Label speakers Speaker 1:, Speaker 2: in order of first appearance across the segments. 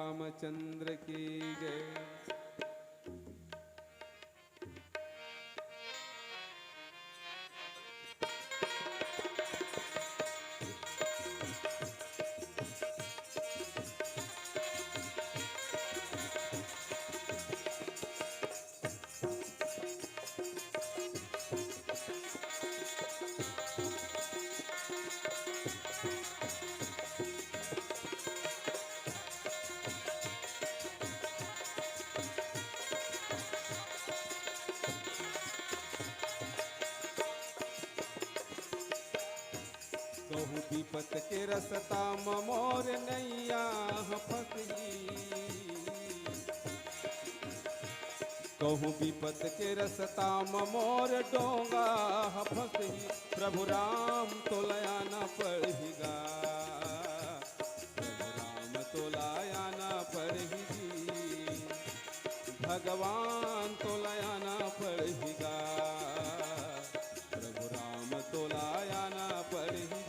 Speaker 1: रामचंद्र की जय। कहूँ विपत के रसता मोर नैया फसही। कहूँ विपत के रसता मोर डोंगा फसही। प्रभु राम तो लया न पड़ेगा, प्रभु राम तो लाया न पड़ेगी। भगवान तो लया न पड़ेगा, प्रभु राम तो लाया न पड़ेगी।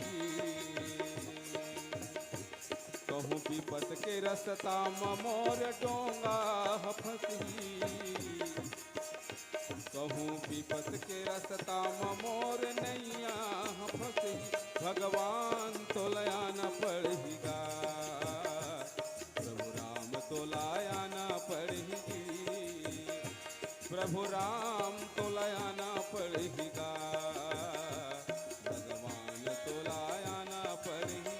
Speaker 1: कहूँ विपत के रसता मोर डोंगा फसही। कहूँ विपत के रसता मोर नैया फसही। भगवान तो लया न पड़ेगा, प्रभु राम तो लाया न पड़ेगी। प्रभु राम तो लया न पड़ेगा, भगवान तो लाया न पड़ेगी।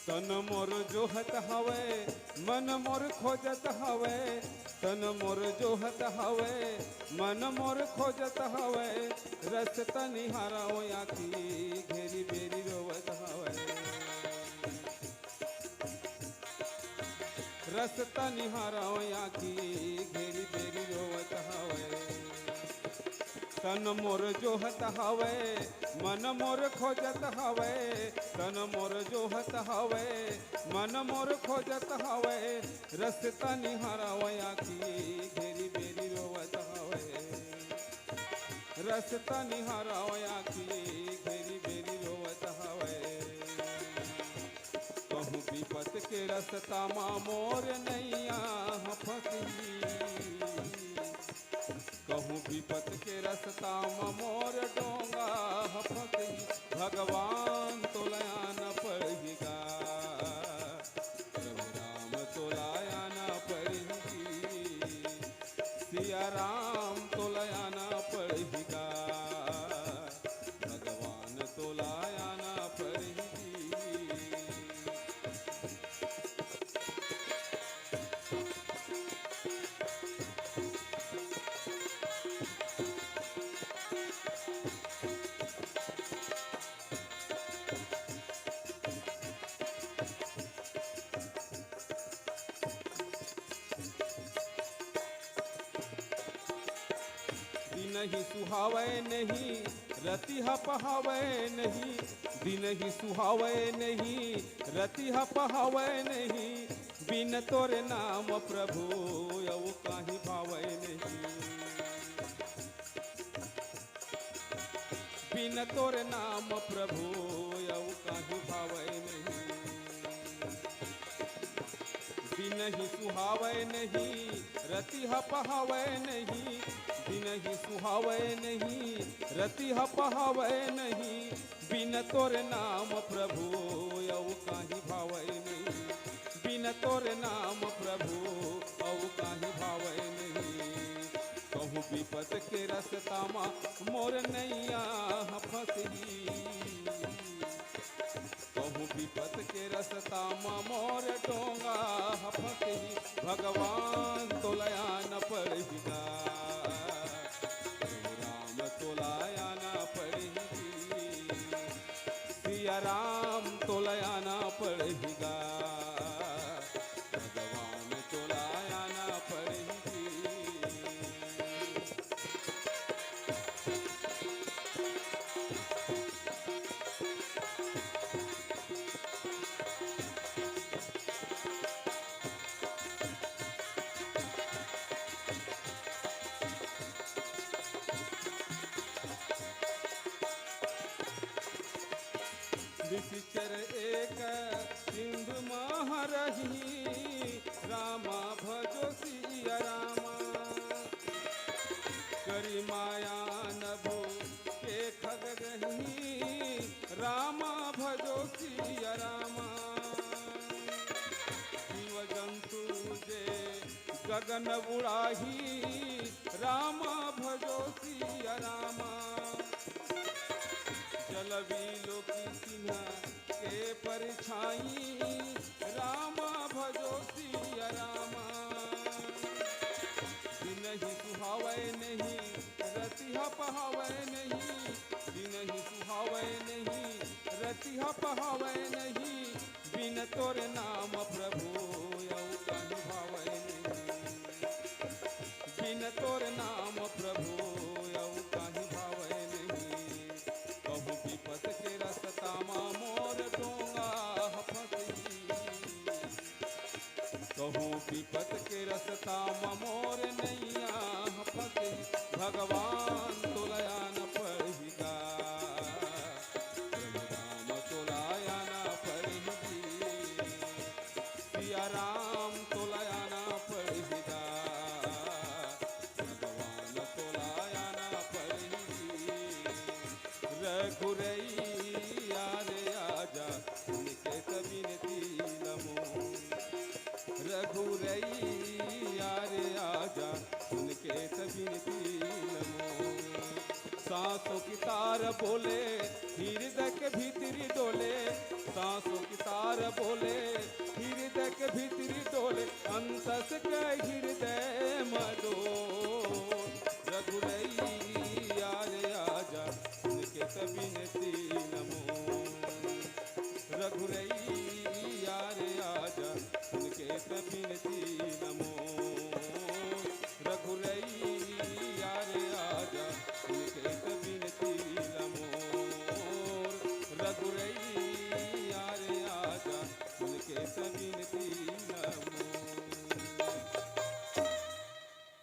Speaker 1: तन मोर जोहत हवे, मन मोर खोजत हवे। तन मोर जोहत हवे, मन मोर खोजत हवे। रस निहारा आखी घेरी बेरी रोवत हवे। रस निहारा आखी घेरी बेरी रोवत हवे। तन मोर जोहत हवे, मन मोर खोजत हवे। तन मोर जोहत हवे, मन मोर खोजत हवे। रसता निहारा आखी घेरी बेरी रोवत हवे। रसता निहारा आखी घेरी बेरी रोवत हवे। कहूँ विपत के रसता मोर नैया फसही। कहूँ विपत के रसता मोर डोंगा फसही। भगवान तो लया न पड़ेगा, प्रभु राम तो लाया न पड़ेगी। सिया राम तो लया न पड़ेगा, भगवान तो लाया न पड़ेगी। दिन ही सुहावे नहीं, रति पहावे नहीं। दिन ही सुहावे नहीं, रति पहावे नहीं। बिन तोरे नाम प्रभु यऊ काहि भावे नहीं। बिन तोरे नाम प्रभु यऊ काहि भावे नहीं। दिन ही सुहावे नहीं, रति पहावे नहीं। दिन ही सुहावे नहीं, रति पहावे नहीं। बिन तोरे नाम प्रभु यऊ काहि भावे नहीं। बिन तोरे नाम प्रभु यऊ काहि भावे नहीं। कहूँ विपत के रसता मोर नैया फसही। कहूँ विपत के रसता मोर डोंगा फसही। भगवान तो लया न पड़ेगा, प्रभु राम तो लाया न पड़ेगी। सिया राम तो लया न पड़ेगा, भगवान तो लाया न पड़ेगी। निश्चर एक सिंधु महरही रामा भजो सिया रामा करी माया नभो के खग गही रामा भजो सिया रामा जीव जंतु जे गगन उड़ाही रामा भजो सिया रामा जल बिलो की सिन्हा के परछाई रामा भजो सिया रामा दिन ही सुहावे नहीं रतिहा पहावे नहीं दिन ही सुहावे नहीं रतिहा पहावे नहीं बिन तोर नाम प्रभु यौ कहु भावे नहीं बिन तोर नाम प्रभु यौ कहु भावे नहीं कहूँ विपत के रसतामा मोर डोंगा फंसी कहूँ विपत के रसतामा मोर नैया फंसी भगवान तोलया न पढ़िगा प्रभु राम तोलया न पढ़िगी सिया राम तोलया न पढ़िगा भगवान तोलया न पढ़िगी रघुरैया रे आजा उनके सबिनती नमो रघुरैया रे आजा उनके सबिनती नमो सांसों की तार बोले हृदय के भीतरी डोले सांसों की तार बोले हृदय के भीतरी डोले अंतस के हृदय मदो रघुरैया रे आजा उनके सबिनती नमो रघुरैया रे आजा उनके सबिनती नमो रघुरैया रे आजा उनके सबिनती नमो रघुरैया रे आजा उनके सबिनती नमो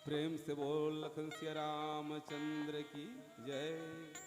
Speaker 1: प्रेम से बोल लखन सिया रामचंद्र की जय।